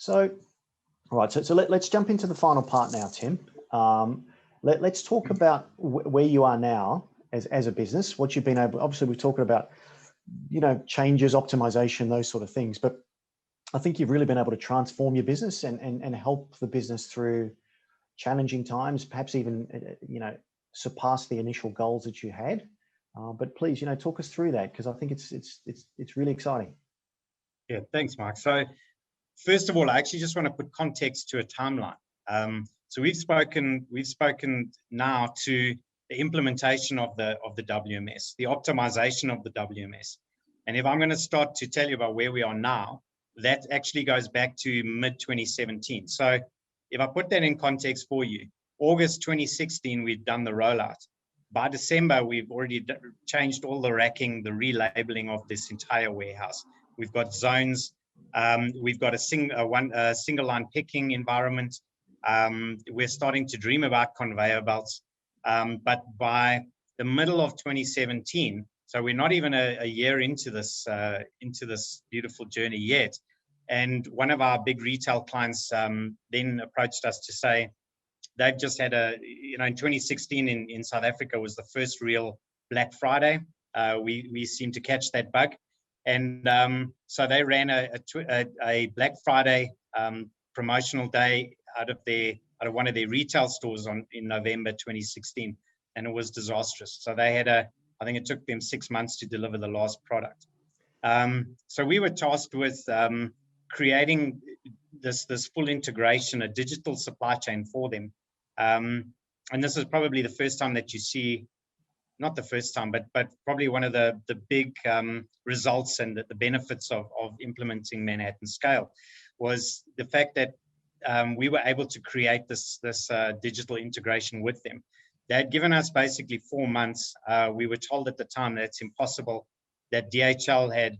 So, all right, so let's jump into the final part now, Tim. Let's talk about where you are now as a business, what you've been able, obviously we're talking about, changes, optimization, those sort of things, but I think you've really been able to transform your business and help the business through challenging times, perhaps even, surpass the initial goals that you had. But please, talk us through that, because I think it's really exciting. Yeah, thanks, Mike. So first of all, I actually just want to put context to a timeline. So we've spoken now to the implementation of the WMS, the optimization of the WMS. And if I'm going to start to tell you about where we are now, that actually goes back to mid-2017. So if I put that in context for you, August 2016, we've done the rollout. By December, we've already changed all the racking, the relabeling of this entire warehouse. We've got zones. We've got a single line picking environment. We're starting to dream about conveyor belts. But by the middle of 2017, so we're not even a year into this beautiful journey yet. And one of our big retail clients then approached us to say they've just had in 2016 in South Africa was the first real Black Friday. We seem to catch that bug. And so they ran a Black Friday promotional day out of one of their retail stores in November 2016, and it was disastrous. So they had I think it took them 6 months to deliver the last product. So we were tasked with creating this full integration, a digital supply chain for them. And this is probably the first time that you see, not the first time, but probably one of the big results and the benefits of implementing Manhattan Scale was the fact that we were able to create this digital integration with them. They had given us basically 4 months. We were told at the time that it's impossible, that DHL had,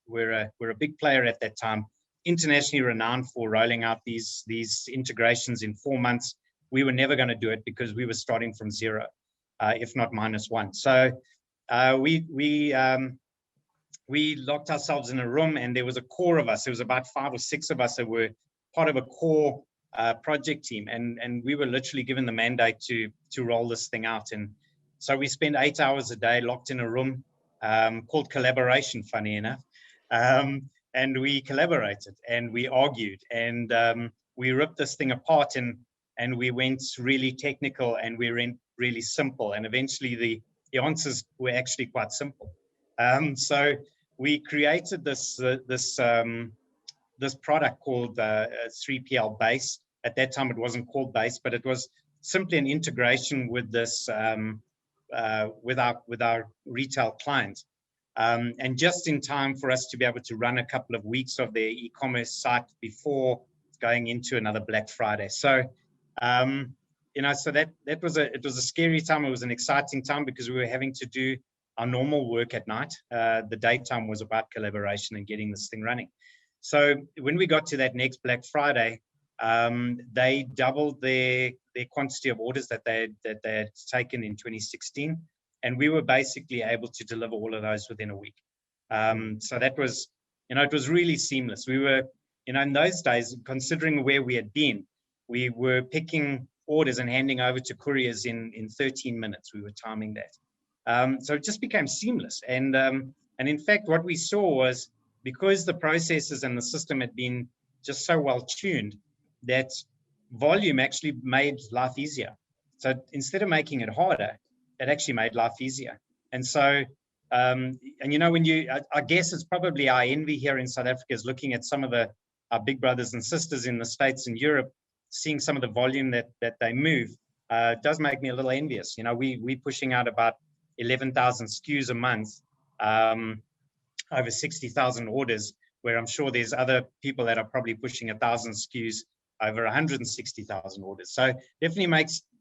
we're a big player at that time, internationally renowned for rolling out these integrations in 4 months. We were never going to do it because we were starting from zero, if not -1. So we locked ourselves in a room, and there was a core of us. There was about 5 or 6 of us that were part of a core project team, and we were literally given the mandate to roll this thing out. And so we spent 8 hours a day locked in a room called collaboration, funny enough, and we collaborated and we argued and we ripped this thing apart, and we went really technical and we went really simple, and eventually the answers were actually quite simple. So we created this product called 3PL Base. At that time, it wasn't called Base, but it was simply an integration with this with our retail clients, and just in time for us to be able to run a couple of weeks of their e-commerce site before going into another Black Friday. So, so it was a scary time. It was an exciting time because we were having to do our normal work at night. The daytime was about collaboration and getting this thing running. So when we got to that next Black Friday, they doubled their quantity of orders that they had taken in 2016, and we were basically able to deliver all of those within a week. So that was, it was really seamless. We were, in those days, considering where we had been, we were picking orders and handing over to couriers in 13 minutes. We were timing that. So it just became seamless. And in fact, what we saw was, because the processes and the system had been just so well tuned, that volume actually made life easier. So instead of making it harder, it actually made life easier. And so, I guess it's probably our envy here in South Africa is looking at some of our big brothers and sisters in the States and Europe, seeing some of the volume that they move, does make me a little envious. We're pushing out about 11,000 SKUs a month, over 60,000 orders, where I'm sure there's other people that are probably pushing 1,000 SKUs over 160,000 orders. So definitely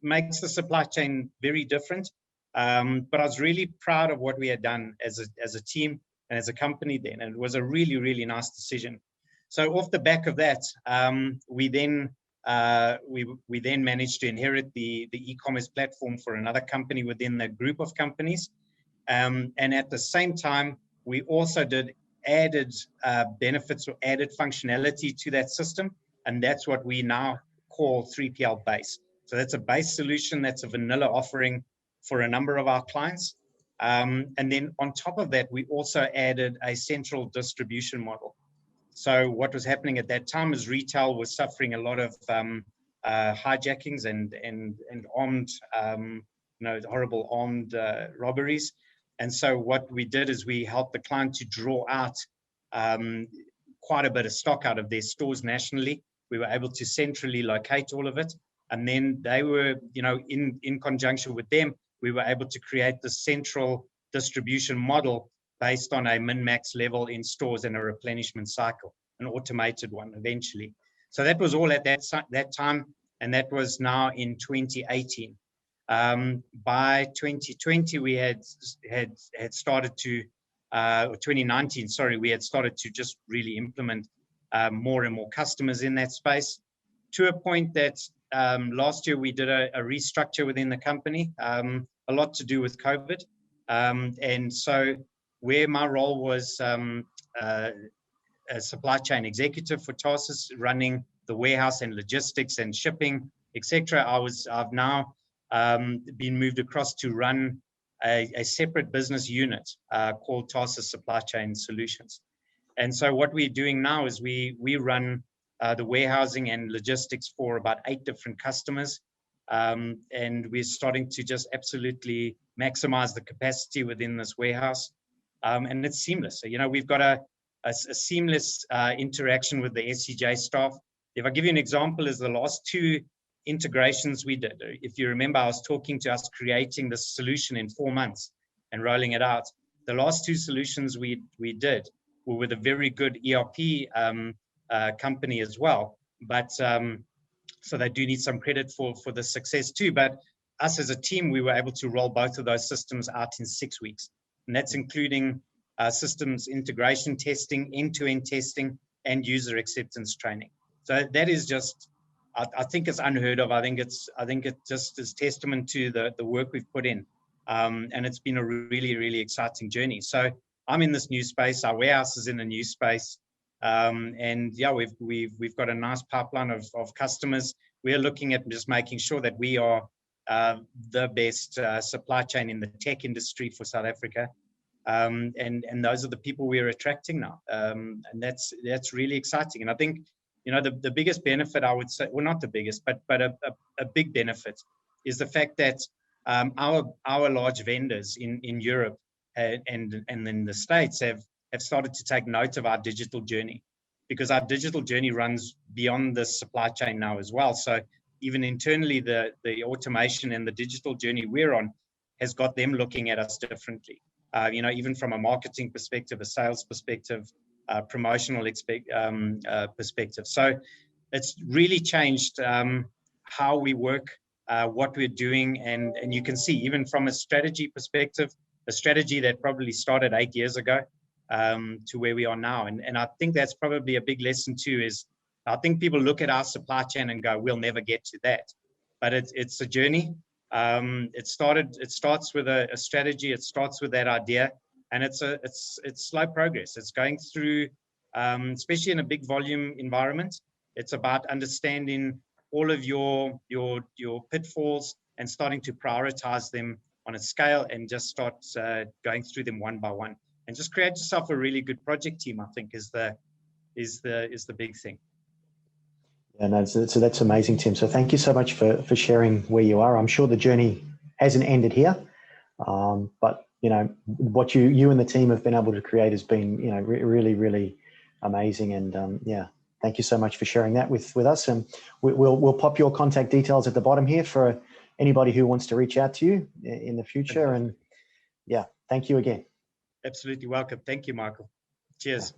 makes the supply chain very different. But I was really proud of what we had done as a team and as a company then, and it was a really, really nice decision. So off the back of that, we then managed to inherit the e-commerce platform for another company within the group of companies. And at the same time, we also did added benefits or added functionality to that system, and that's what we now call 3PL base. So that's a base solution, that's a vanilla offering for a number of our clients. And then on top of that, we also added a central distribution model. So what was happening at that time is retail was suffering a lot of hijackings and armed, horrible armed robberies. And so what we did is we helped the client to draw out quite a bit of stock out of their stores nationally. We were able to centrally locate all of it. And then they were, in conjunction with them, we were able to create the central distribution model based on a min-max level in stores and a replenishment cycle, an automated one eventually. So that was all at that time, and that was now in 2018. By 2020, we had started to, or 2019, sorry, we had started to just really implement more and more customers in that space, to a point that last year we did a restructure within the company, a lot to do with COVID. And so where my role was a supply chain executive for Tarsus, running the warehouse and logistics and shipping, etc., I've now been moved across to run a separate business unit called Tarsus Supply Chain Solutions. And so what we're doing now is we run the warehousing and logistics for about 8 different customers. And we're starting to just absolutely maximize the capacity within this warehouse. And it's seamless. So, we've got a seamless interaction with the SCJ staff. If I give you an example, is the last 2 integrations we did. If you remember, I was talking to us creating this solution in 4 months and rolling it out. The last 2 solutions we did were with a very good ERP company as well. But so they do need some credit for the success too. But us as a team, we were able to roll both of those systems out in 6 weeks. And that's including systems integration testing, end-to-end testing, and user acceptance training. So that is just, I think it's unheard of. I think it just is testament to the work we've put in. And it's been a really, really exciting journey. So I'm in this new space. Our warehouse is in a new space. And yeah, we've got a nice pipeline of customers. We're looking at just making sure that we are the best supply chain in the tech industry for South Africa. And those are the people we're attracting now. And that's really exciting. And I think, the biggest benefit, I would say, well, not the biggest, but a big benefit is the fact that our large vendors in Europe and in the States have started to take note of our digital journey, because our digital journey runs beyond the supply chain now as well. So even internally, the automation and the digital journey we're on has got them looking at us differently. Even from a marketing perspective, a sales perspective, promotional perspective. So it's really changed how we work, what we're doing, and you can see even from a strategy perspective, a strategy that probably started 8 years ago to where we are now. And I think that's probably a big lesson too, is I think people look at our supply chain and go, we'll never get to that. But it's a journey. It starts with a strategy. It starts with that idea, and it's slow progress. It's going through, especially in a big volume environment. It's about understanding all of your pitfalls and starting to prioritize them on a scale, and just start going through them one by one, and just create yourself a really good project team. I think is the big thing. Yeah, no, so that's amazing, Tim. So thank you so much for sharing where you are. I'm sure the journey hasn't ended here, but what you and the team have been able to create has been really, really amazing. And yeah, thank you so much for sharing that with us. And we'll pop your contact details at the bottom here for anybody who wants to reach out to you in the future. And yeah, thank you again. Absolutely welcome. Thank you, Michael. Cheers.